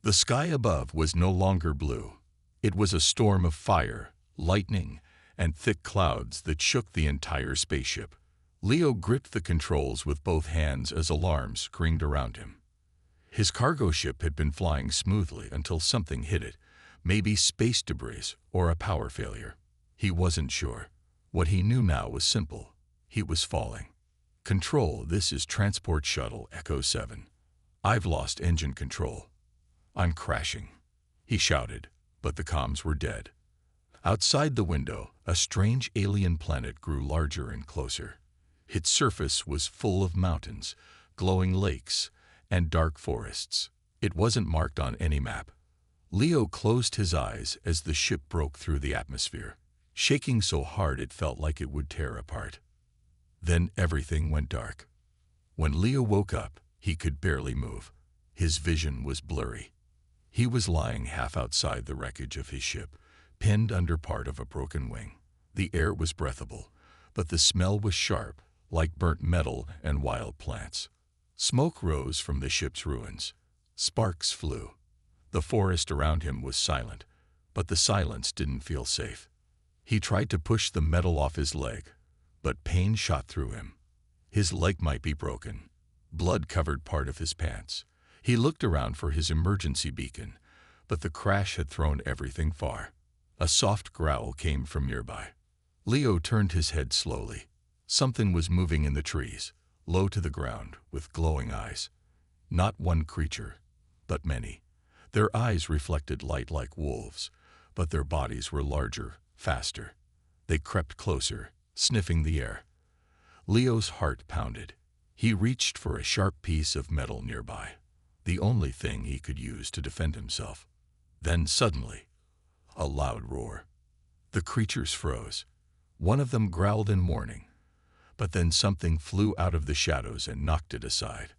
The sky above was no longer blue. It was a storm of fire, lightning, and thick clouds that shook the entire spaceship. Leo gripped the controls with both hands as alarms screamed around him. His cargo ship had been flying smoothly until something hit it, maybe space debris or a power failure. He wasn't sure. What he knew now was simple. He was falling. "Control, this is Transport Shuttle Echo 7. I've lost engine control. I'm crashing," he shouted, but the comms were dead. Outside the window, a strange alien planet grew larger and closer. Its surface was full of mountains, glowing lakes, and dark forests. It wasn't marked on any map. Leo closed his eyes as the ship broke through the atmosphere, shaking so hard it felt like it would tear apart. Then everything went dark. When Leo woke up, he could barely move. His vision was blurry. He was lying half outside the wreckage of his ship, pinned under part of a broken wing. The air was breathable, but the smell was sharp, like burnt metal and wild plants. Smoke rose from the ship's ruins. Sparks flew. The forest around him was silent, but the silence didn't feel safe. He tried to push the metal off his leg, but pain shot through him. His leg might be broken. Blood covered part of his pants. He looked around for his emergency beacon, but the crash had thrown everything far. A soft growl came from nearby. Leo turned his head slowly. Something was moving in the trees, low to the ground, with glowing eyes. Not one creature, but many. Their eyes reflected light like wolves, but their bodies were larger, faster. They crept closer, sniffing the air. Leo's heart pounded. He reached for a sharp piece of metal nearby, the only thing he could use to defend himself. Then suddenly, a loud roar. The creatures froze. One of them growled in warning, but then something flew out of the shadows and knocked it aside.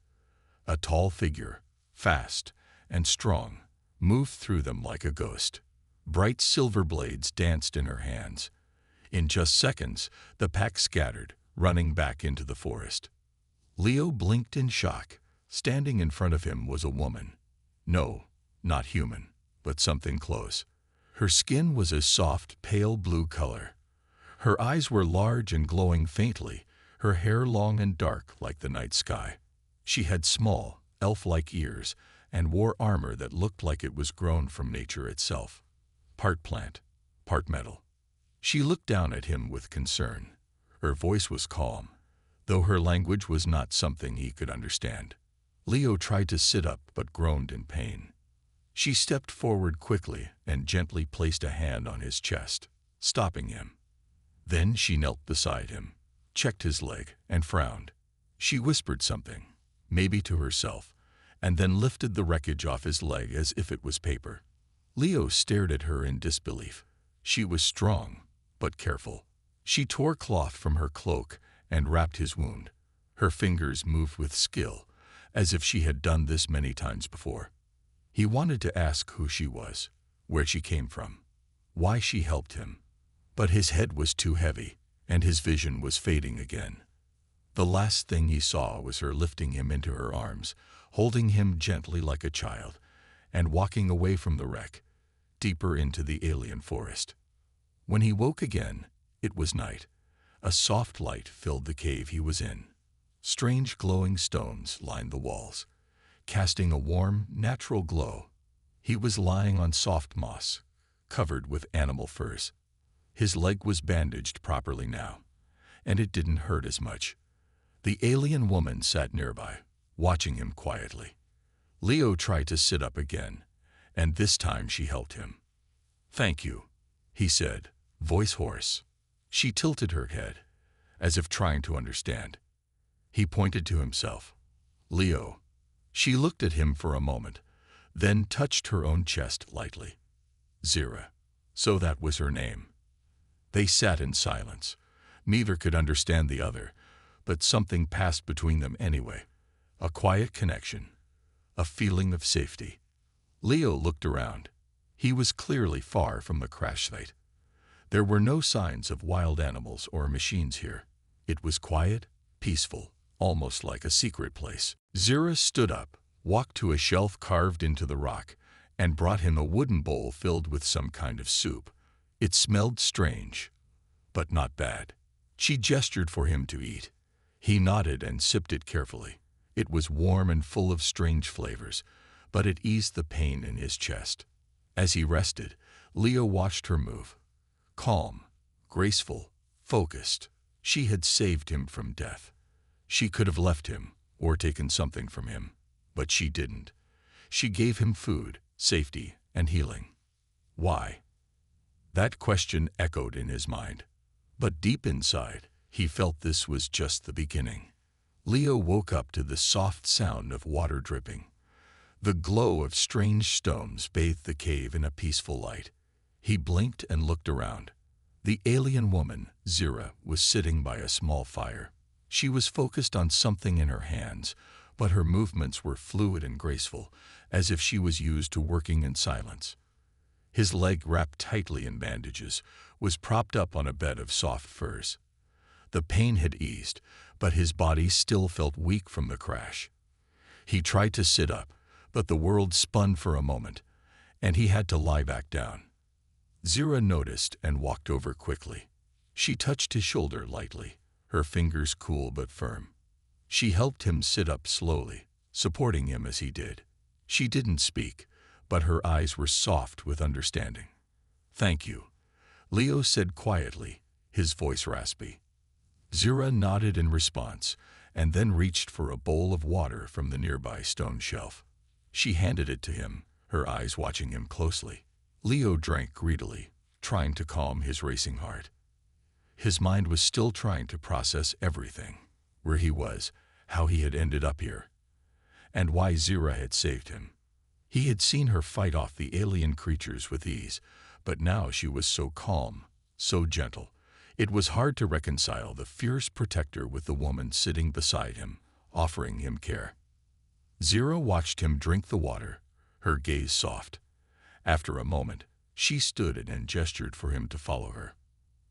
A tall figure, fast and strong, moved through them like a ghost. Bright silver blades danced in her hands. In just seconds, the pack scattered, running back into the forest. Leo blinked in shock. Standing in front of him was a woman. No, not human, but something close. Her skin was a soft, pale blue color. Her eyes were large and glowing faintly, her hair long and dark like the night sky. She had small, elf-like ears and wore armor that looked like it was grown from nature itself. Part plant, part metal. She looked down at him with concern. Her voice was calm, though her language was not something he could understand. Leo tried to sit up but groaned in pain. She stepped forward quickly and gently placed a hand on his chest, stopping him. Then she knelt beside him, checked his leg, and frowned. She whispered something, maybe to herself, and then lifted the wreckage off his leg as if it was paper. Leo stared at her in disbelief. She was strong, but careful. She tore cloth from her cloak and wrapped his wound. Her fingers moved with skill, as if she had done this many times before. He wanted to ask who she was, where she came from, why she helped him. But his head was too heavy, and his vision was fading again. The last thing he saw was her lifting him into her arms, holding him gently like a child, and walking away from the wreck, deeper into the alien forest. When he woke again, it was night. A soft light filled the cave he was in. Strange glowing stones lined the walls, casting a warm, natural glow. He was lying on soft moss, covered with animal furs. His leg was bandaged properly now, and it didn't hurt as much. The alien woman sat nearby, watching him quietly. Leo tried to sit up again, and this time she helped him. "Thank you," he said, voice hoarse. She tilted her head, as if trying to understand. He pointed to himself. "Leo." She looked at him for a moment, then touched her own chest lightly. Zira. So that was her name. They sat in silence. Neither could understand the other, but something passed between them anyway. A quiet connection, a feeling of safety. Leo looked around. He was clearly far from the crash site. There were no signs of wild animals or machines here. It was quiet, peaceful, almost like a secret place. Zira stood up, walked to a shelf carved into the rock, and brought him a wooden bowl filled with some kind of soup. It smelled strange, but not bad. She gestured for him to eat. He nodded and sipped it carefully. It was warm and full of strange flavors, but it eased the pain in his chest. As he rested, Leo watched her move. Calm, graceful, focused. She had saved him from death. She could have left him or taken something from him, but she didn't. She gave him food, safety, and healing. Why? That question echoed in his mind. But deep inside, he felt this was just the beginning. Leo woke up to the soft sound of water dripping. The glow of strange stones bathed the cave in a peaceful light. He blinked and looked around. The alien woman, Zira, was sitting by a small fire. She was focused on something in her hands, but her movements were fluid and graceful, as if she was used to working in silence. His leg, wrapped tightly in bandages, was propped up on a bed of soft furs. The pain had eased, but his body still felt weak from the crash. He tried to sit up, but the world spun for a moment, and he had to lie back down. Zira noticed and walked over quickly. She touched his shoulder lightly, her fingers cool but firm. She helped him sit up slowly, supporting him as he did. She didn't speak, but her eyes were soft with understanding. "Thank you," Leo said quietly, his voice raspy. Zira nodded in response, and then reached for a bowl of water from the nearby stone shelf. She handed it to him, her eyes watching him closely. Leo drank greedily, trying to calm his racing heart. His mind was still trying to process everything: where he was, how he had ended up here, and why Zira had saved him. He had seen her fight off the alien creatures with ease, but now she was so calm, so gentle. It was hard to reconcile the fierce protector with the woman sitting beside him, offering him care. Zira watched him drink the water, her gaze soft. After a moment, she stood and gestured for him to follow her.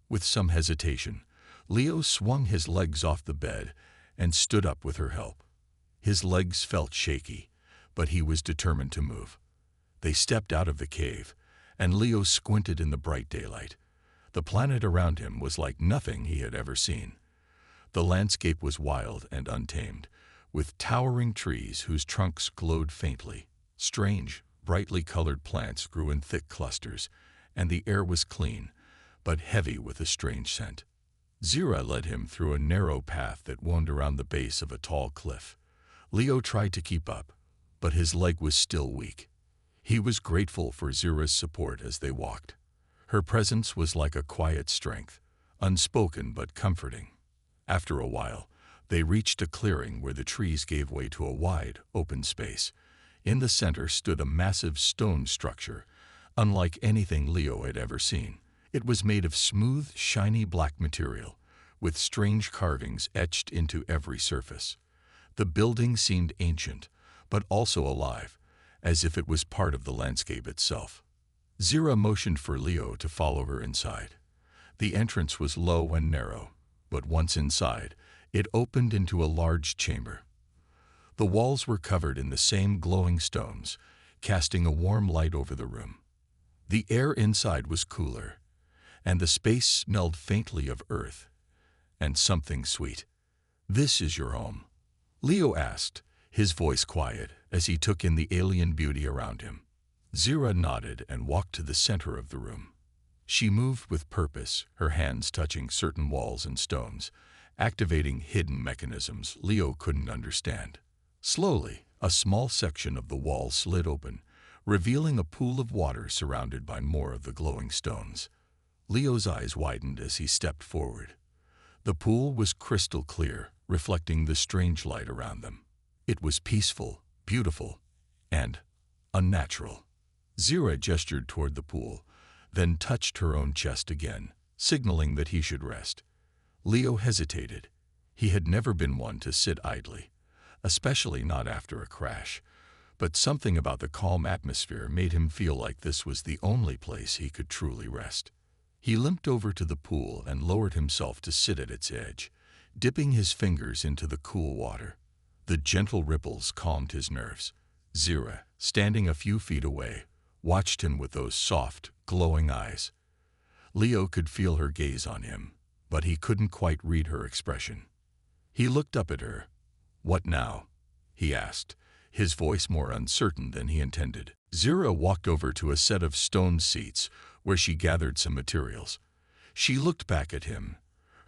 With some hesitation, Leo swung his legs off the bed and stood up with her help. His legs felt shaky, but he was determined to move. They stepped out of the cave, and Leo squinted in the bright daylight. The planet around him was like nothing he had ever seen. The landscape was wild and untamed, with towering trees whose trunks glowed faintly. Strange, brightly colored plants grew in thick clusters, and the air was clean, but heavy with a strange scent. Zira led him through a narrow path that wound around the base of a tall cliff. Leo tried to keep up, but his leg was still weak. He was grateful for Zira's support as they walked. Her presence was like a quiet strength, unspoken but comforting. After a while, they reached a clearing where the trees gave way to a wide, open space. In the center stood a massive stone structure, unlike anything Leo had ever seen. It was made of smooth, shiny black material, with strange carvings etched into every surface. The building seemed ancient, but also alive, as if it was part of the landscape itself. Zira motioned for Leo to follow her inside. The entrance was low and narrow, but once inside, it opened into a large chamber. The walls were covered in the same glowing stones, casting a warm light over the room. The air inside was cooler, and the space smelled faintly of earth and something sweet. "This is your home?" Leo asked, his voice quiet as he took in the alien beauty around him. Zira nodded and walked to the center of the room. She moved with purpose, her hands touching certain walls and stones, activating hidden mechanisms Leo couldn't understand. Slowly, a small section of the wall slid open, revealing a pool of water surrounded by more of the glowing stones. Leo's eyes widened as he stepped forward. The pool was crystal clear, reflecting the strange light around them. It was peaceful, beautiful, and unnatural. Zira gestured toward the pool, then touched her own chest again, signaling that he should rest. Leo hesitated. He had never been one to sit idly, especially not after a crash, but something about the calm atmosphere made him feel like this was the only place he could truly rest. He limped over to the pool and lowered himself to sit at its edge, dipping his fingers into the cool water. The gentle ripples calmed his nerves. Zira, standing a few feet away, watched him with those soft, glowing eyes. Leo could feel her gaze on him, but he couldn't quite read her expression. He looked up at her. "What now?" he asked, his voice more uncertain than he intended. Zira walked over to a set of stone seats where she gathered some materials. She looked back at him,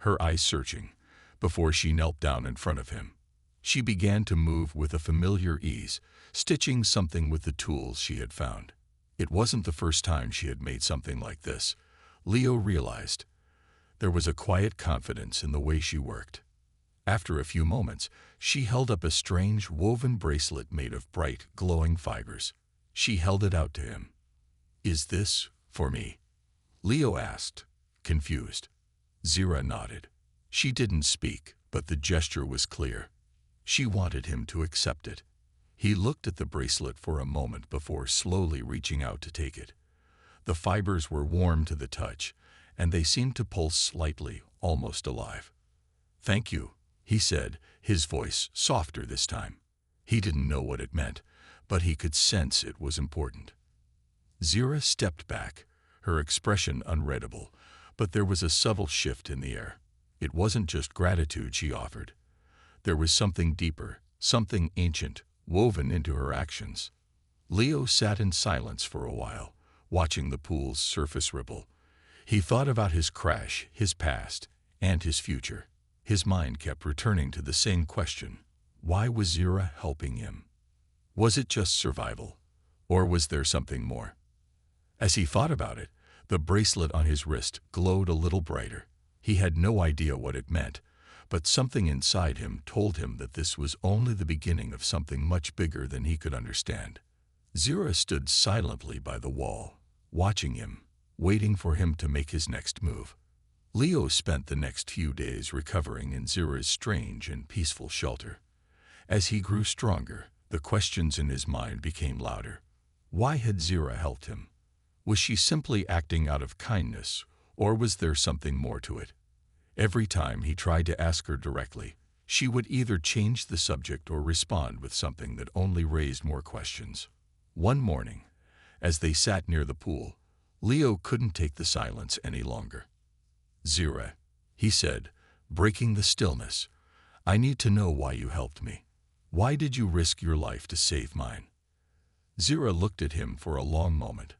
her eyes searching, before she knelt down in front of him. She began to move with a familiar ease, stitching something with the tools she had found. It wasn't the first time she had made something like this, Leo realized. There was a quiet confidence in the way she worked. After a few moments, she held up a strange woven bracelet made of bright, glowing fibers. She held it out to him. "Is this for me?" Leo asked, confused. Zira nodded. She didn't speak, but the gesture was clear. She wanted him to accept it. He looked at the bracelet for a moment before slowly reaching out to take it. The fibers were warm to the touch, and they seemed to pulse slightly, almost alive. "Thank you," he said, his voice softer this time. He didn't know what it meant, but he could sense it was important. Zira stepped back, her expression unreadable, but there was a subtle shift in the air. It wasn't just gratitude she offered. There was something deeper, something ancient, woven into her actions. Leo sat in silence for a while, watching the pool's surface ripple. He thought about his crash, his past, and his future. His mind kept returning to the same question. Why was Zira helping him? Was it just survival, or was there something more? As he thought about it, the bracelet on his wrist glowed a little brighter. He had no idea what it meant, but something inside him told him that this was only the beginning of something much bigger than he could understand. Zira stood silently by the wall, watching him, waiting for him to make his next move. Leo spent the next few days recovering in Zira's strange and peaceful shelter. As he grew stronger, the questions in his mind became louder. Why had Zira helped him? Was she simply acting out of kindness, or was there something more to it? Every time he tried to ask her directly, she would either change the subject or respond with something that only raised more questions. One morning, as they sat near the pool, Leo couldn't take the silence any longer. "Zira," he said, breaking the stillness, "I need to know why you helped me. Why did you risk your life to save mine?" Zira looked at him for a long moment.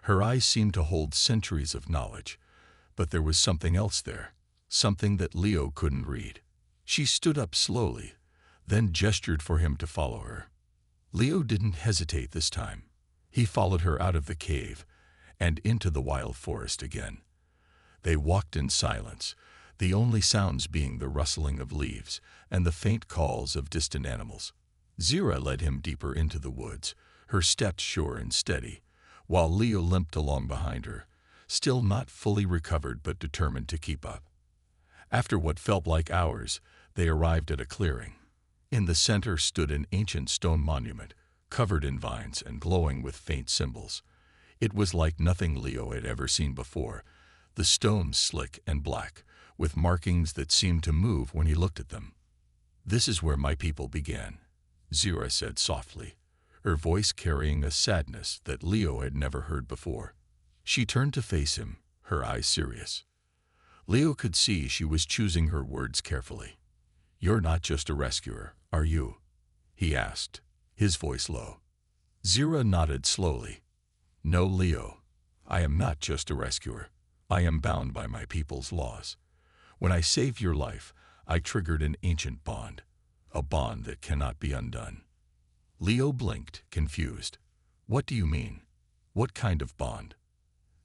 Her eyes seemed to hold centuries of knowledge, but there was something else there, something that Leo couldn't read. She stood up slowly, then gestured for him to follow her. Leo didn't hesitate this time. He followed her out of the cave and into the wild forest again. They walked in silence, the only sounds being the rustling of leaves and the faint calls of distant animals. Zira led him deeper into the woods, her steps sure and steady, while Leo limped along behind her, still not fully recovered but determined to keep up. After what felt like hours, they arrived at a clearing. In the center stood an ancient stone monument, covered in vines and glowing with faint symbols. It was like nothing Leo had ever seen before, the stones slick and black, with markings that seemed to move when he looked at them. "This is where my people began," Zira said softly, her voice carrying a sadness that Leo had never heard before. She turned to face him, her eyes serious. Leo could see she was choosing her words carefully. "You're not just a rescuer, are you?" he asked, his voice low. Zira nodded slowly. "No, Leo, I am not just a rescuer. I am bound by my people's laws. When I saved your life, I triggered an ancient bond, a bond that cannot be undone." Leo blinked, confused. "What do you mean? What kind of bond?"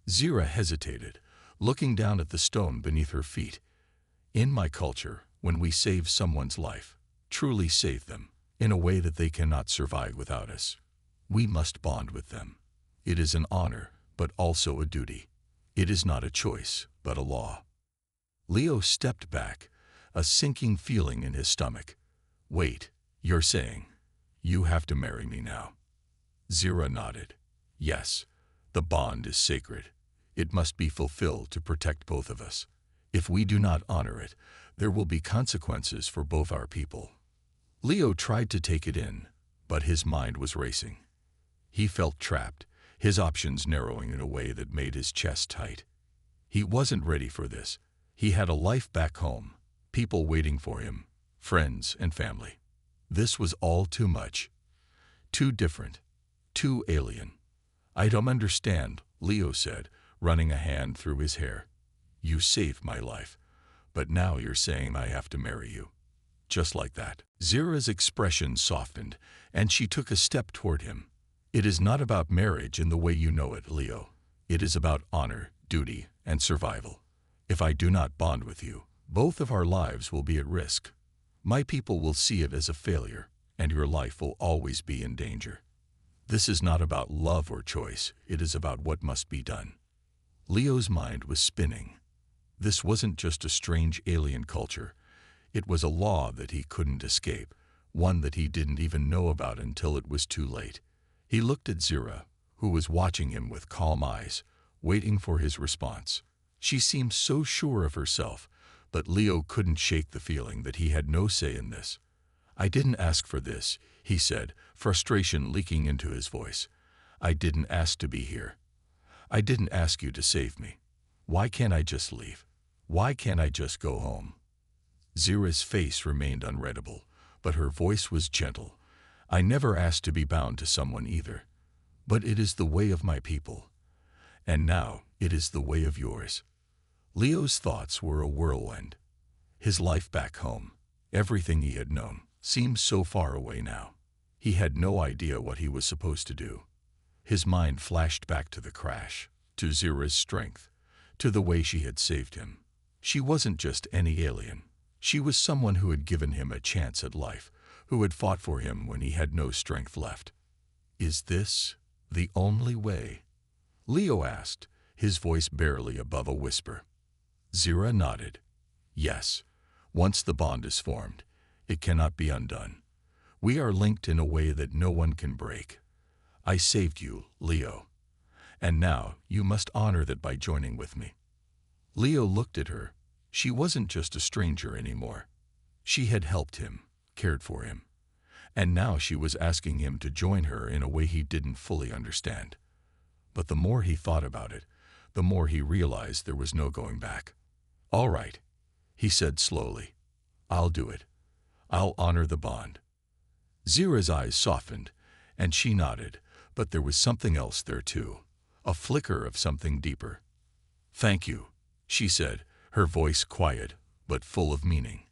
Zira hesitated, looking down at the stone beneath her feet. "In my culture, when we save someone's life, truly save them, in a way that they cannot survive without us, we must bond with them. It is an honor, but also a duty. It is not a choice, but a law." Leo stepped back, a sinking feeling in his stomach. "Wait, you're saying you have to marry me now?" Zira nodded. "Yes, the bond is sacred. It must be fulfilled to protect both of us. If we do not honor it, there will be consequences for both our people." Leo tried to take it in, but his mind was racing. He felt trapped, his options narrowing in a way that made his chest tight. He wasn't ready for this. He had a life back home, people waiting for him, friends and family. This was all too much. Too different. Too alien. "I don't understand," Leo said, running a hand through his hair. "You saved my life, but now you're saying I have to marry you." Just like that. Zira's expression softened, and she took a step toward him. "It is not about marriage in the way you know it, Leo. It is about honor, duty, and survival. If I do not bond with you, both of our lives will be at risk. My people will see it as a failure, and your life will always be in danger. This is not about love or choice, it is about what must be done." Leo's mind was spinning. This wasn't just a strange alien culture. It was a law that he couldn't escape, one that he didn't even know about until it was too late. He looked at Zira, who was watching him with calm eyes, waiting for his response. She seemed so sure of herself, but Leo couldn't shake the feeling that he had no say in this. "I didn't ask for this," he said, frustration leaking into his voice. "I didn't ask to be here. I didn't ask you to save me. Why can't I just leave? Why can't I just go home?" Zira's face remained unreadable, but her voice was gentle. "I never asked to be bound to someone either. But it is the way of my people. And now it is the way of yours." Leo's thoughts were a whirlwind. His life back home, everything he had known, seemed so far away now. He had no idea what he was supposed to do. His mind flashed back to the crash, to Zira's strength, to the way she had saved him. She wasn't just any alien. She was someone who had given him a chance at life, who had fought for him when he had no strength left. "Is this the only way?" Leo asked, his voice barely above a whisper. Zira nodded. "Yes. Once the bond is formed, it cannot be undone. We are linked in a way that no one can break. I saved you, Leo. And now you must honor that by joining with me." Leo looked at her. She wasn't just a stranger anymore. She had helped him, cared for him. And now she was asking him to join her in a way he didn't fully understand. But the more he thought about it, the more he realized there was no going back. "All right," he said slowly. "I'll do it. I'll honor the bond." Zira's eyes softened, and she nodded, but there was something else there too, a flicker of something deeper. "Thank you," she said, her voice quiet but full of meaning.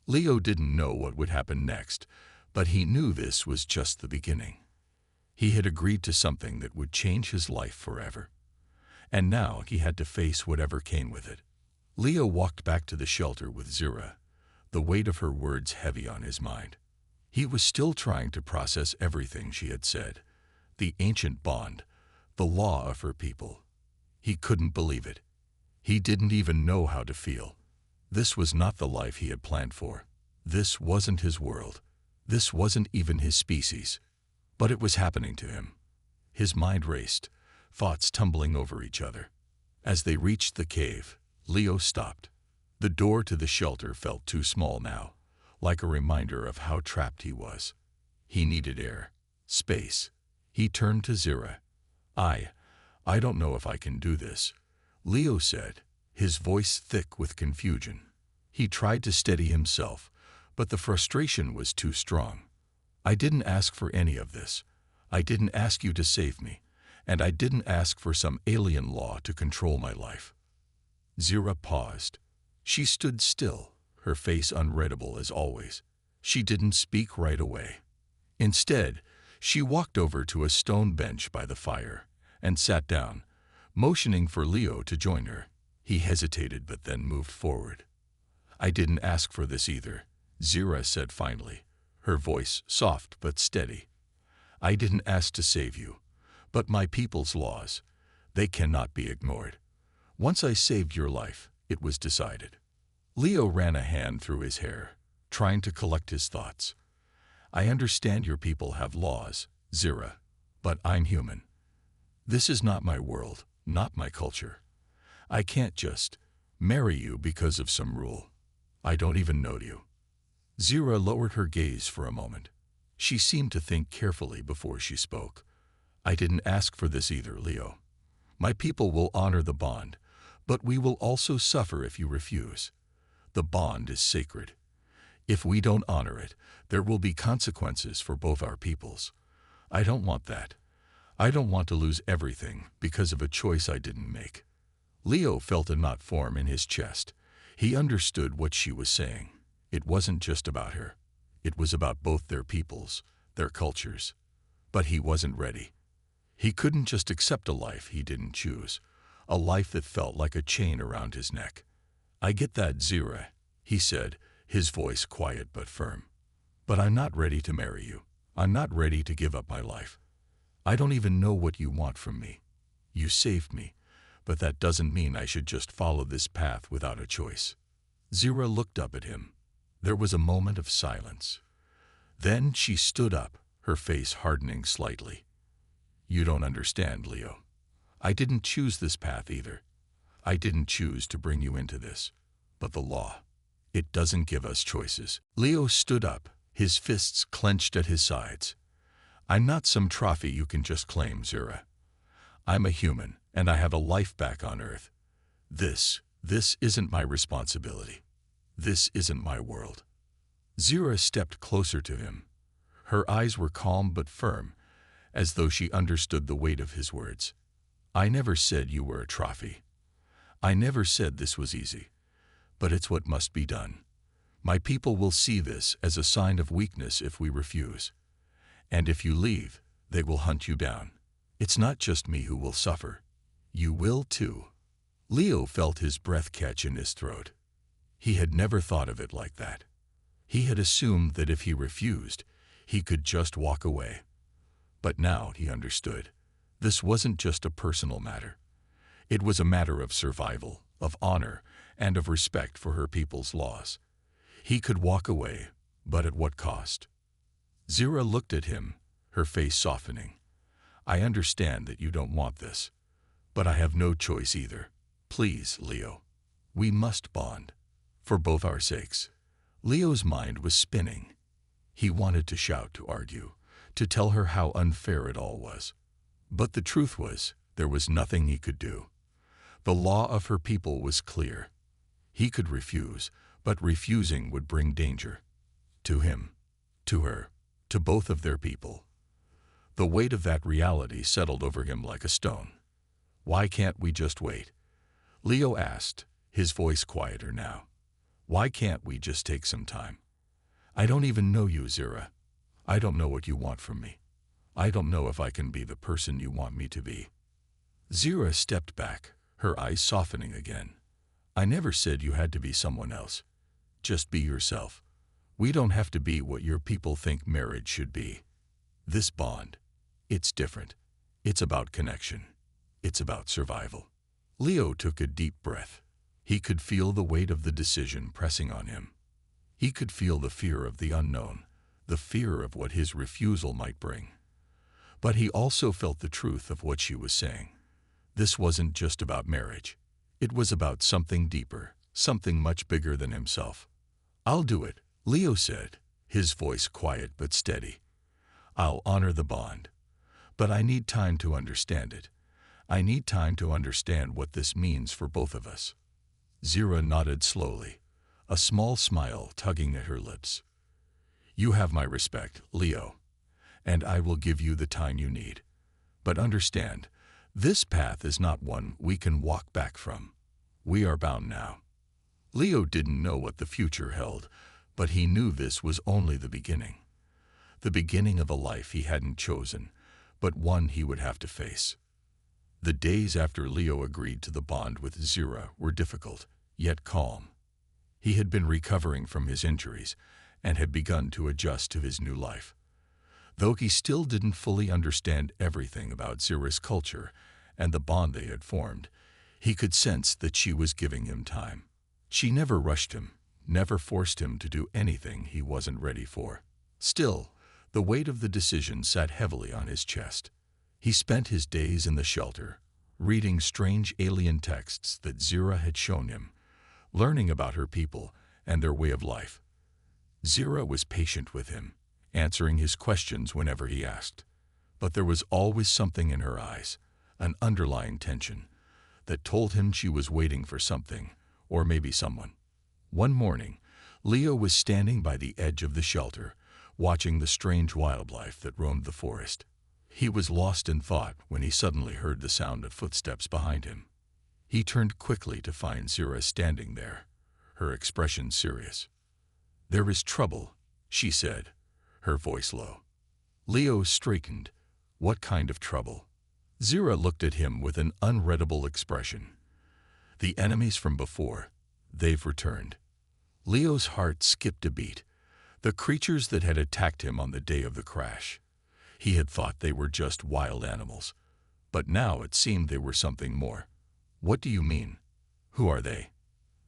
Leo didn't know what would happen next, but he knew this was just the beginning. He had agreed to something that would change his life forever. And now he had to face whatever came with it. Leo walked back to the shelter with Zira, the weight of her words heavy on his mind. He was still trying to process everything she had said, the ancient bond, the law of her people. He couldn't believe it. He didn't even know how to feel. This was not the life he had planned for. This wasn't his world. This wasn't even his species. But it was happening to him. His mind raced, thoughts tumbling over each other. As they reached the cave, Leo stopped. The door to the shelter felt too small now, like a reminder of how trapped he was. He needed air, space. He turned to Zira. I don't know if I can do this," Leo said, his voice thick with confusion. He tried to steady himself, but the frustration was too strong. "I didn't ask for any of this. I didn't ask you to save me, and I didn't ask for some alien law to control my life." Zira paused. She stood still, her face unreadable as always. She didn't speak right away. Instead, she walked over to a stone bench by the fire and sat down, motioning for Leo to join her. He hesitated but then moved forward. "I didn't ask for this either," Zira said finally, her voice soft but steady. "I didn't ask to save you, but my people's laws, they cannot be ignored. Once I saved your life, it was decided." Leo ran a hand through his hair, trying to collect his thoughts. "I understand your people have laws, Zira, but I'm human. This is not my world, not my culture. I can't just marry you because of some rule. I don't even know you." Zira lowered her gaze for a moment. She seemed to think carefully before she spoke. I didn't ask for this either, Leo. My people will honor the bond, but we will also suffer if you refuse. The bond is sacred. If we don't honor it, there will be consequences for both our peoples. I don't want that. I don't want to lose everything because of a choice I didn't make. Leo felt a knot form in his chest. He understood what she was saying. It wasn't just about her. It was about both their peoples, their cultures. But he wasn't ready. He couldn't just accept a life he didn't choose, a life that felt like a chain around his neck. I get that, Zira, he said, his voice quiet but firm. But I'm not ready to marry you. I'm not ready to give up my life. I don't even know what you want from me. You saved me, but that doesn't mean I should just follow this path without a choice. Zira looked up at him. There was a moment of silence. Then she stood up, her face hardening slightly. You don't understand, Leo. I didn't choose this path either. I didn't choose to bring you into this. But the law, it doesn't give us choices. Leo stood up, his fists clenched at his sides. I'm not some trophy you can just claim, Zira. I'm a human, and I have a life back on Earth. This isn't my responsibility. This isn't my world. Zira stepped closer to him. Her eyes were calm but firm, as though she understood the weight of his words. I never said you were a trophy. I never said this was easy. But it's what must be done. My people will see this as a sign of weakness if we refuse. And if you leave, they will hunt you down. It's not just me who will suffer. You will too. Leo felt his breath catch in his throat. He had never thought of it like that. He had assumed that if he refused, he could just walk away. But now he understood. This wasn't just a personal matter. It was a matter of survival, of honor, and of respect for her people's laws. He could walk away, but at what cost? Zira looked at him, her face softening. I understand that you don't want this, but I have no choice either. Please, Leo. We must bond. For both our sakes. Leo's mind was spinning. He wanted to shout, to argue, to tell her how unfair it all was. But the truth was, there was nothing he could do. The law of her people was clear. He could refuse, but refusing would bring danger. To him, to her, to both of their people. The weight of that reality settled over him like a stone. Why can't we just wait? Leo asked, his voice quieter now. Why can't we just take some time? I don't even know you, Zira. I don't know what you want from me. I don't know if I can be the person you want me to be. Zira stepped back, her eyes softening again. I never said you had to be someone else. Just be yourself. We don't have to be what your people think marriage should be. This bond, it's different. It's about connection. It's about survival. Leo took a deep breath. He could feel the weight of the decision pressing on him. He could feel the fear of the unknown, the fear of what his refusal might bring. But he also felt the truth of what she was saying. This wasn't just about marriage. It was about something deeper, something much bigger than himself. I'll do it, Leo said, his voice quiet but steady. I'll honor the bond. But I need time to understand it. I need time to understand what this means for both of us. Zira nodded slowly, a small smile tugging at her lips. You have my respect, Leo, and I will give you the time you need. But understand, this path is not one we can walk back from. We are bound now. Leo didn't know what the future held, but he knew this was only the beginning. The beginning of a life he hadn't chosen, but one he would have to face. The days after Leo agreed to the bond with Zira were difficult, yet calm. He had been recovering from his injuries and had begun to adjust to his new life. Though he still didn't fully understand everything about Zira's culture and the bond they had formed, he could sense that she was giving him time. She never rushed him, never forced him to do anything he wasn't ready for. Still, the weight of the decision sat heavily on his chest. He spent his days in the shelter, reading strange alien texts that Zira had shown him, learning about her people and their way of life. Zira was patient with him, answering his questions whenever he asked. But there was always something in her eyes, an underlying tension, that told him she was waiting for something, or maybe someone. One morning, Leo was standing by the edge of the shelter, watching the strange wildlife that roamed the forest. He was lost in thought when he suddenly heard the sound of footsteps behind him. He turned quickly to find Zira standing there, her expression serious. "There is trouble," she said, her voice low. Leo straightened. What kind of trouble? Zira looked at him with an unreadable expression. The enemies from before, they've returned. Leo's heart skipped a beat. The creatures that had attacked him on the day of the crash. He had thought they were just wild animals, but now it seemed they were something more. What do you mean? Who are they?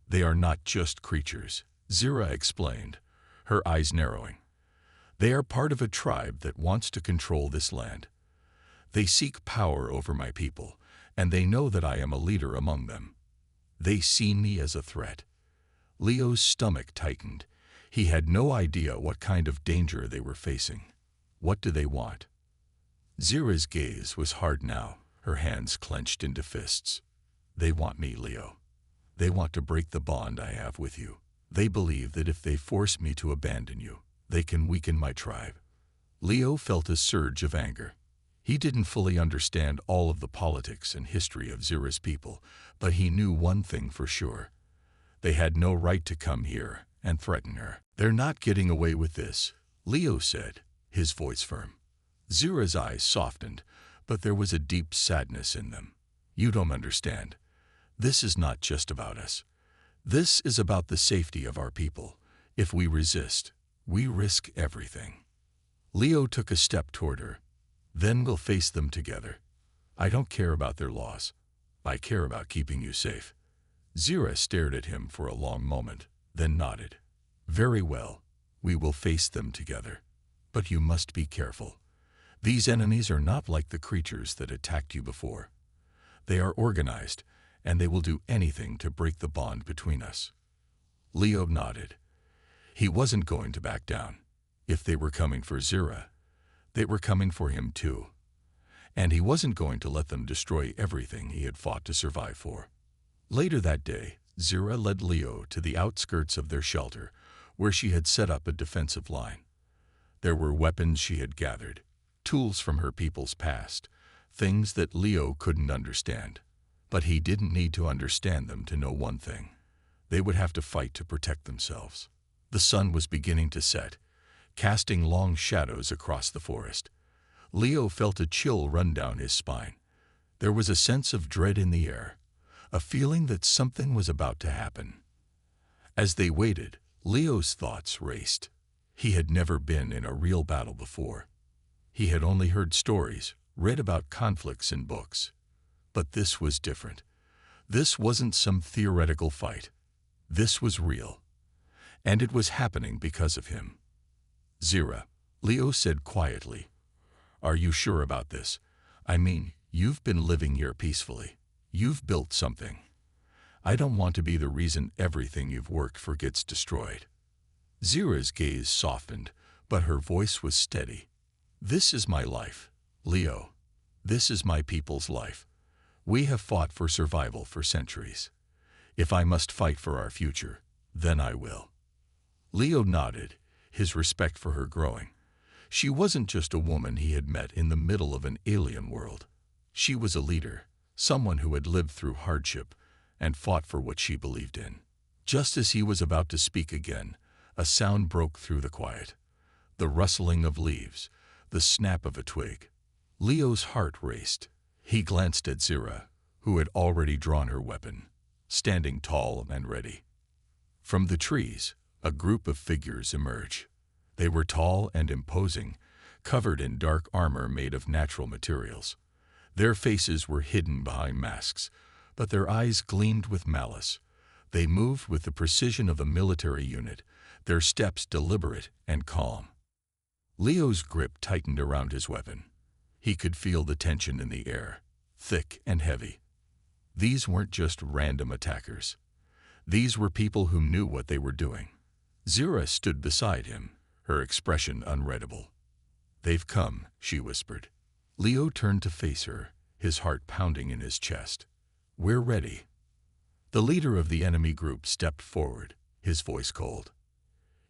They are not just creatures, Zira explained, her eyes narrowing. They are part of a tribe that wants to control this land. They seek power over my people, and they know that I am a leader among them. They see me as a threat. Leo's stomach tightened. He had no idea what kind of danger they were facing. What do they want? Zira's gaze was hard now, her hands clenched into fists. They want me, Leo. They want to break the bond I have with you. They believe that if they force me to abandon you, they can weaken my tribe. Leo felt a surge of anger. He didn't fully understand all of the politics and history of Zira's people, but he knew one thing for sure. They had no right to come here and threaten her. "They're not getting away with this," Leo said, his voice firm. Zira's eyes softened, but there was a deep sadness in them. "You don't understand. This is not just about us. This is about the safety of our people. If we resist, we risk everything." Leo took a step toward her. "Then we'll face them together. I don't care about their laws. I care about keeping you safe." Zira stared at him for a long moment, then nodded. "Very well, we will face them together. But you must be careful. These enemies are not like the creatures that attacked you before. They are organized, and they will do anything to break the bond between us." Leo nodded. He wasn't going to back down. If they were coming for Zira, they were coming for him too. And he wasn't going to let them destroy everything he had fought to survive for. Later that day, Zira led Leo to the outskirts of their shelter, where she had set up a defensive line. There were weapons she had gathered, tools from her people's past, things that Leo couldn't understand. But he didn't need to understand them to know one thing. They would have to fight to protect themselves. The sun was beginning to set, casting long shadows across the forest. Leo felt a chill run down his spine. There was a sense of dread in the air, a feeling that something was about to happen. As they waited, Leo's thoughts raced. He had never been in a real battle before. He had only heard stories, read about conflicts in books. But this was different. This wasn't some theoretical fight. This was real. And it was happening because of him. "Zira," Leo said quietly, "are you sure about this? I mean, you've been living here peacefully. You've built something. I don't want to be the reason everything you've worked for gets destroyed." Zira's gaze softened, but her voice was steady. "This is my life, Leo. This is my people's life. We have fought for survival for centuries. If I must fight for our future, then I will." Leo nodded, his respect for her growing. She wasn't just a woman he had met in the middle of an alien world. She was a leader, someone who had lived through hardship and fought for what she believed in. Just as he was about to speak again, a sound broke through the quiet. The rustling of leaves, the snap of a twig. Leo's heart raced. He glanced at Zira, who had already drawn her weapon, standing tall and ready. From the trees, a group of figures emerged. They were tall and imposing, covered in dark armor made of natural materials. Their faces were hidden behind masks, but their eyes gleamed with malice. They moved with the precision of a military unit, their steps deliberate and calm. Leo's grip tightened around his weapon. He could feel the tension in the air, thick and heavy. These weren't just random attackers. These were people who knew what they were doing. Zira stood beside him, her expression unreadable. "They've come," she whispered. Leo turned to face her, his heart pounding in his chest. "We're ready." The leader of the enemy group stepped forward, his voice cold.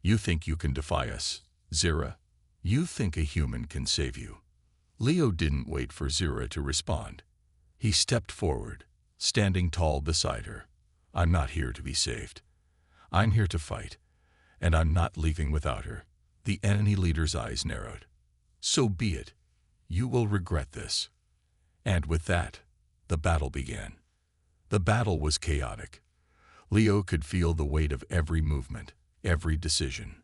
"You think you can defy us, Zira? You think a human can save you?" Leo didn't wait for Zira to respond. He stepped forward, standing tall beside her. "I'm not here to be saved. I'm here to fight, and I'm not leaving without her." The enemy leader's eyes narrowed. "So be it. You will regret this." And with that, the battle began. The battle was chaotic. Leo could feel the weight of every movement, every decision.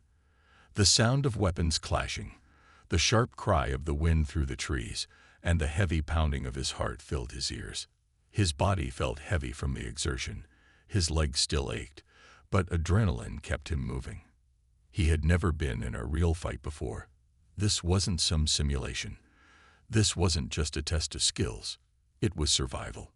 The sound of weapons clashing, the sharp cry of the wind through the trees, and the heavy pounding of his heart filled his ears. His body felt heavy from the exertion. His legs still ached, but adrenaline kept him moving. He had never been in a real fight before. This wasn't some simulation. This wasn't just a test of skills. It was survival.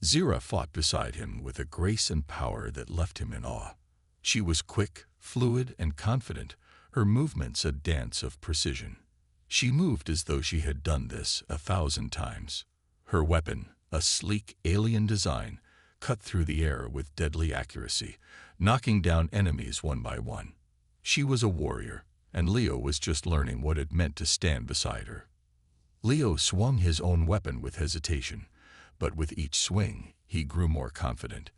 Zira fought beside him with a grace and power that left him in awe. She was quick, fluid, and confident, her movements a dance of precision. She moved as though she had done this 1,000 times. Her weapon, a sleek alien design, cut through the air with deadly accuracy, knocking down enemies one by one. She was a warrior, and Leo was just learning what it meant to stand beside her. Leo swung his own weapon with hesitation, but with each swing, he grew more confident.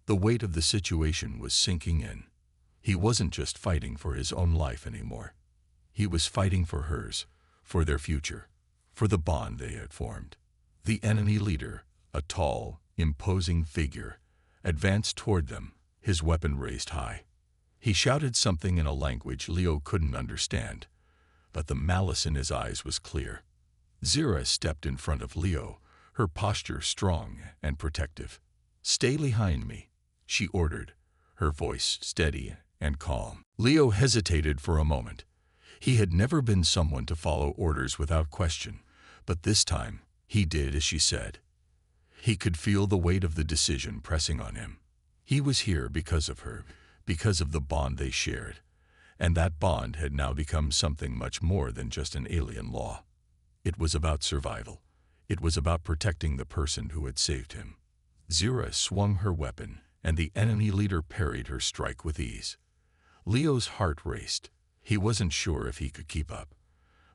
The weight of the situation was sinking in. He wasn't just fighting for his own life anymore. He was fighting for hers, for their future, for the bond they had formed. The enemy leader, a tall, imposing figure, advanced toward them, his weapon raised high. He shouted something in a language Leo couldn't understand, but the malice in his eyes was clear. Zira stepped in front of Leo, her posture strong and protective. "Stay behind me," she ordered, her voice steady and calm. Leo hesitated for a moment. He had never been someone to follow orders without question, but this time he did as she said. He could feel the weight of the decision pressing on him. He was here because of her, because of the bond they shared, and that bond had now become something much more than just an alien law. It was about survival. It was about protecting the person who had saved him. Zira swung her weapon, and the enemy leader parried her strike with ease. Leo's heart raced. He wasn't sure if he could keep up.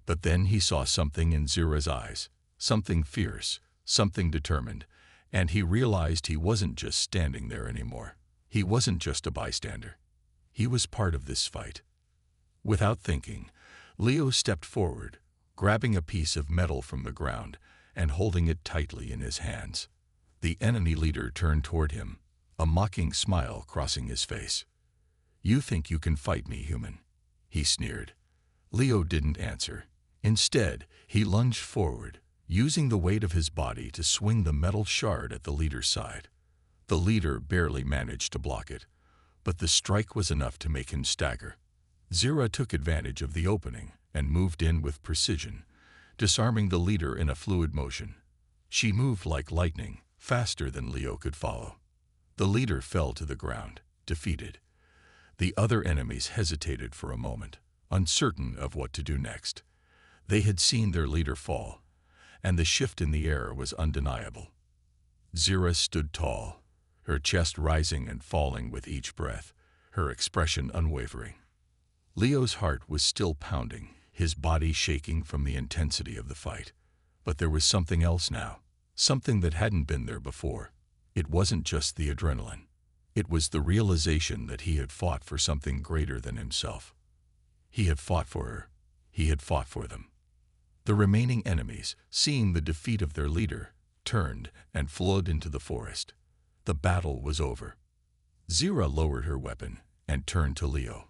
But then he saw something in Zira's eyes, something fierce, something determined, and he realized he wasn't just standing there anymore. He wasn't just a bystander. He was part of this fight. Without thinking, Leo stepped forward, grabbing a piece of metal from the ground and holding it tightly in his hands. The enemy leader turned toward him, a mocking smile crossing his face. "You think you can fight me, human?" he sneered. Leo didn't answer. Instead, he lunged forward, using the weight of his body to swing the metal shard at the leader's side. The leader barely managed to block it, but the strike was enough to make him stagger. Zira took advantage of the opening and moved in with precision, disarming the leader in a fluid motion. She moved like lightning, faster than Leo could follow. The leader fell to the ground, defeated. The other enemies hesitated for a moment, uncertain of what to do next. They had seen their leader fall, and the shift in the air was undeniable. Zira stood tall, her chest rising and falling with each breath, her expression unwavering. Leo's heart was still pounding, his body shaking from the intensity of the fight. But there was something else now, something that hadn't been there before. It wasn't just the adrenaline. It was the realization that he had fought for something greater than himself. He had fought for her. He had fought for them. The remaining enemies, seeing the defeat of their leader, turned and fled into the forest. The battle was over. Zira lowered her weapon and turned to Leo.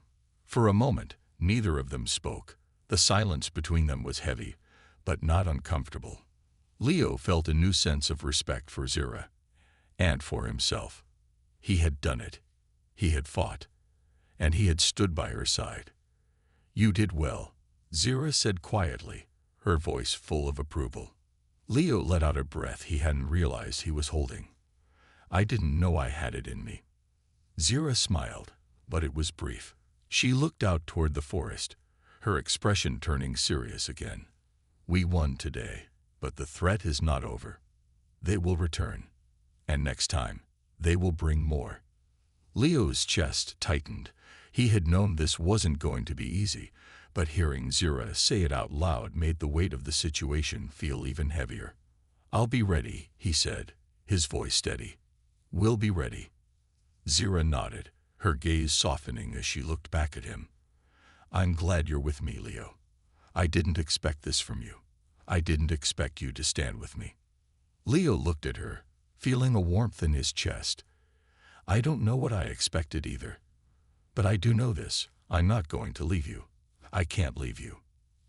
For a moment, neither of them spoke. The silence between them was heavy, but not uncomfortable. Leo felt a new sense of respect for Zira, and for himself. He had done it. He had fought, and he had stood by her side. "You did well," Zira said quietly, her voice full of approval. Leo let out a breath he hadn't realized he was holding. "I didn't know I had it in me." Zira smiled, but it was brief. She looked out toward the forest, her expression turning serious again. "We won today. But the threat is not over. They will return. And next time, they will bring more. Leo's chest tightened. He had known this wasn't going to be easy, but hearing Zira say it out loud made the weight of the situation feel even heavier. "I'll be ready," he said, his voice steady. "We'll be ready." Zira nodded, her gaze softening as she looked back at him. "I'm glad you're with me, Leo. I didn't expect this from you. I didn't expect you to stand with me." Leo looked at her, feeling a warmth in his chest. "I don't know what I expected either. But I do know this, I'm not going to leave you. I can't leave you.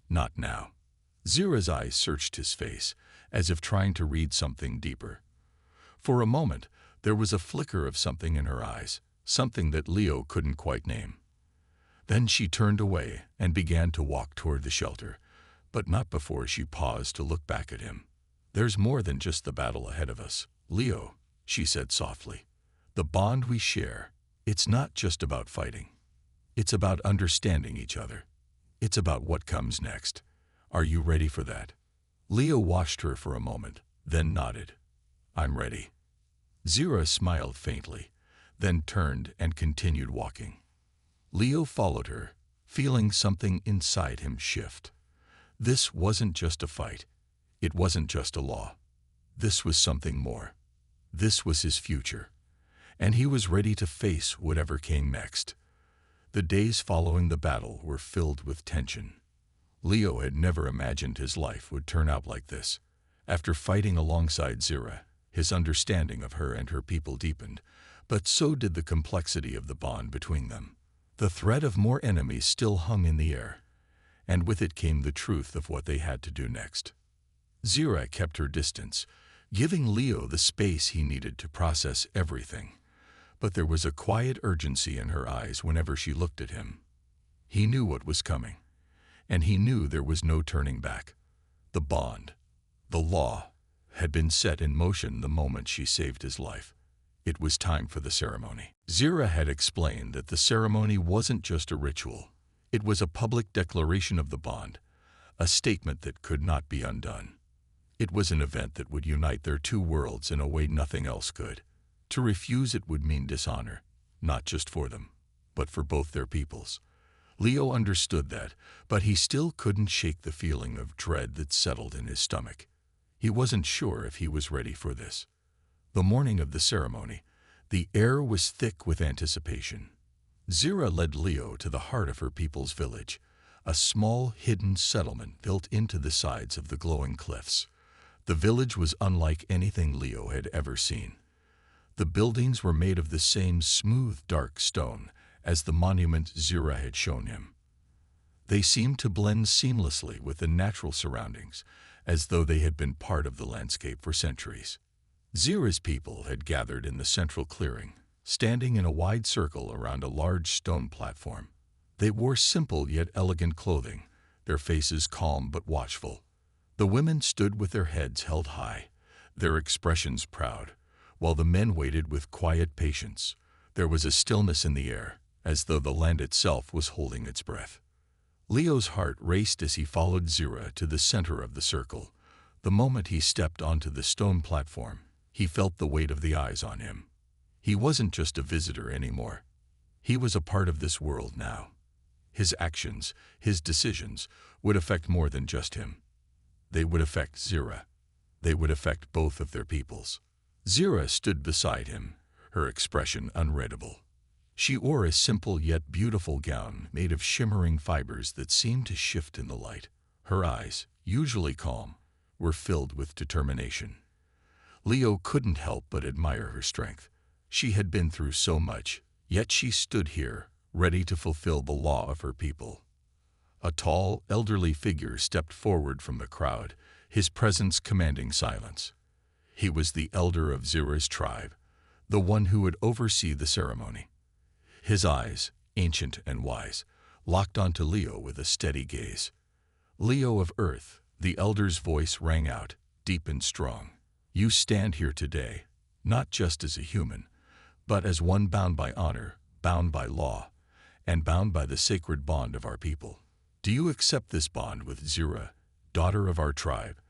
Not now." Zira's eyes searched his face, as if trying to read something deeper. For a moment, there was a flicker of something in her eyes, something that Leo couldn't quite name. Then she turned away and began to walk toward the shelter, but not before she paused to look back at him. "There's more than just the battle ahead of us, Leo," she said softly. "The bond we share, it's not just about fighting. It's about understanding each other. It's about what comes next. Are you ready for that?" Leo watched her for a moment, then nodded. "I'm ready." Zira smiled faintly, then turned and continued walking. Leo followed her, feeling something inside him shift. This wasn't just a fight. It wasn't just a law. This was something more. This was his future, and he was ready to face whatever came next. The days following the battle were filled with tension. Leo had never imagined his life would turn out like this. After fighting alongside Zira, his understanding of her and her people deepened, but so did the complexity of the bond between them. The threat of more enemies still hung in the air, and with it came the truth of what they had to do next. Zira kept her distance, giving Leo the space he needed to process everything. But there was a quiet urgency in her eyes whenever she looked at him. He knew what was coming, and he knew there was no turning back. The bond, the law, had been set in motion the moment she saved his life. It was time for the ceremony. Zira had explained that the ceremony wasn't just a ritual. It was a public declaration of the bond, a statement that could not be undone. It was an event that would unite their two worlds in a way nothing else could. To refuse it would mean dishonor, not just for them, but for both their peoples. Leo understood that, but he still couldn't shake the feeling of dread that settled in his stomach. He wasn't sure if he was ready for this. The morning of the ceremony, the air was thick with anticipation. Zira led Leo to the heart of her people's village, a small hidden settlement built into the sides of the glowing cliffs. The village was unlike anything Leo had ever seen. The buildings were made of the same smooth, dark stone as the monument Zira had shown him. They seemed to blend seamlessly with the natural surroundings, as though they had been part of the landscape for centuries. Zira's people had gathered in the central clearing, standing in a wide circle around a large stone platform. They wore simple yet elegant clothing, their faces calm but watchful. The women stood with their heads held high, their expressions proud, while the men waited with quiet patience. There was a stillness in the air, as though the land itself was holding its breath. Leo's heart raced as he followed Zira to the center of the circle. The moment he stepped onto the stone platform, he felt the weight of the eyes on him. He wasn't just a visitor anymore. He was a part of this world now. His actions, his decisions, would affect more than just him. They would affect Zira. They would affect both of their peoples. Zira stood beside him, her expression unreadable. She wore a simple yet beautiful gown made of shimmering fibers that seemed to shift in the light. Her eyes, usually calm, were filled with determination. Leo couldn't help but admire her strength. She had been through so much, yet she stood here, ready to fulfill the law of her people. A tall, elderly figure stepped forward from the crowd, his presence commanding silence. He was the elder of Zira's tribe, the one who would oversee the ceremony. His eyes, ancient and wise, locked onto Leo with a steady gaze. "Leo of Earth," the elder's voice rang out, deep and strong. "You stand here today, not just as a human, but as one bound by honor, bound by law, and bound by the sacred bond of our people. Do you accept this bond with Zira, daughter of our tribe,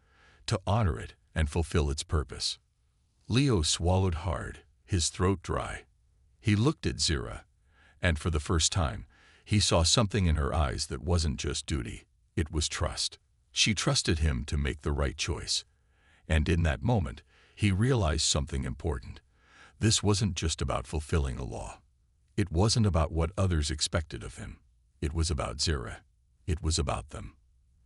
to honor it and fulfill its purpose. Leo swallowed hard, his throat dry. He looked at Zira, and for the first time, he saw something in her eyes that wasn't just duty, it was trust. She trusted him to make the right choice. And in that moment, he realized something important. This wasn't just about fulfilling a law. It wasn't about what others expected of him. It was about Zira. It was about them.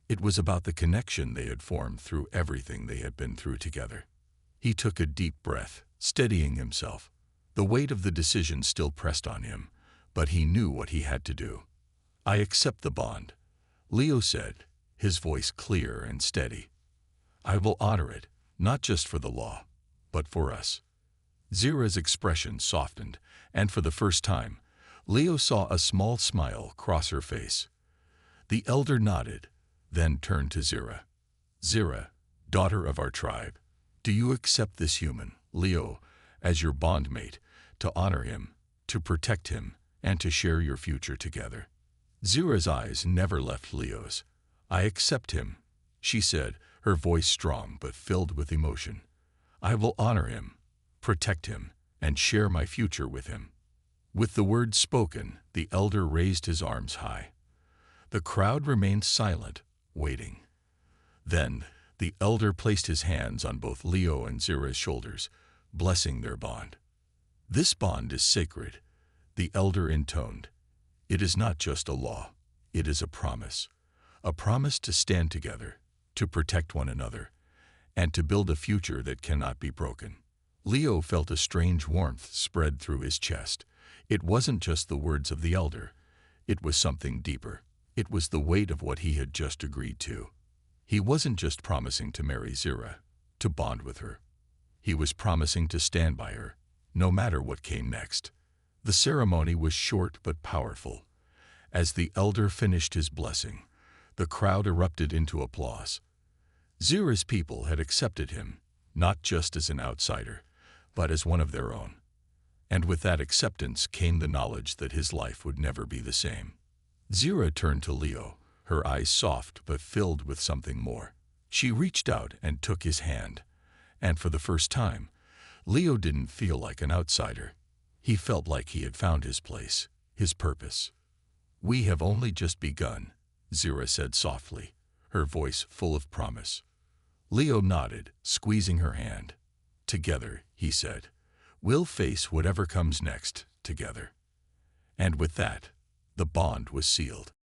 It was about the connection they had formed through everything they had been through together. He took a deep breath, steadying himself. The weight of the decision still pressed on him, but he knew what he had to do. "I accept the bond," Leo said, his voice clear and steady. "I will honor it, not just for the law, but for us." Zira's expression softened, and for the first time, Leo saw a small smile cross her face. The elder nodded, then turned to Zira. "Zira, daughter of our tribe, do you accept this human, Leo, as your bondmate, to honor him, to protect him, and to share your future together?" Zira's eyes never left Leo's. "I accept him," she said, her voice strong but filled with emotion. "I will honor him, protect him, and share my future with him." With the words spoken, the elder raised his arms high. The crowd remained silent, waiting. Then, the elder placed his hands on both Leo and Zira's shoulders, blessing their bond. "This bond is sacred," the elder intoned. "It is not just a law, it is a promise to stand together, to protect one another, and to build a future that cannot be broken." Leo felt a strange warmth spread through his chest. It wasn't just the words of the elder, it was something deeper. It was the weight of what he had just agreed to. He wasn't just promising to marry Zira, to bond with her. He was promising to stand by her, no matter what came next. The ceremony was short but powerful. As the elder finished his blessing, the crowd erupted into applause. Zira's people had accepted him, not just as an outsider, but as one of their own. And with that acceptance came the knowledge that his life would never be the same. Zira turned to Leo, her eyes soft but filled with something more. She reached out and took his hand, and for the first time, Leo didn't feel like an outsider. He felt like he had found his place, his purpose. "We have only just begun," Zira said softly, her voice full of promise. Leo nodded, squeezing her hand. "Together," he said, "we'll face whatever comes next, together." And with that, the bond was sealed.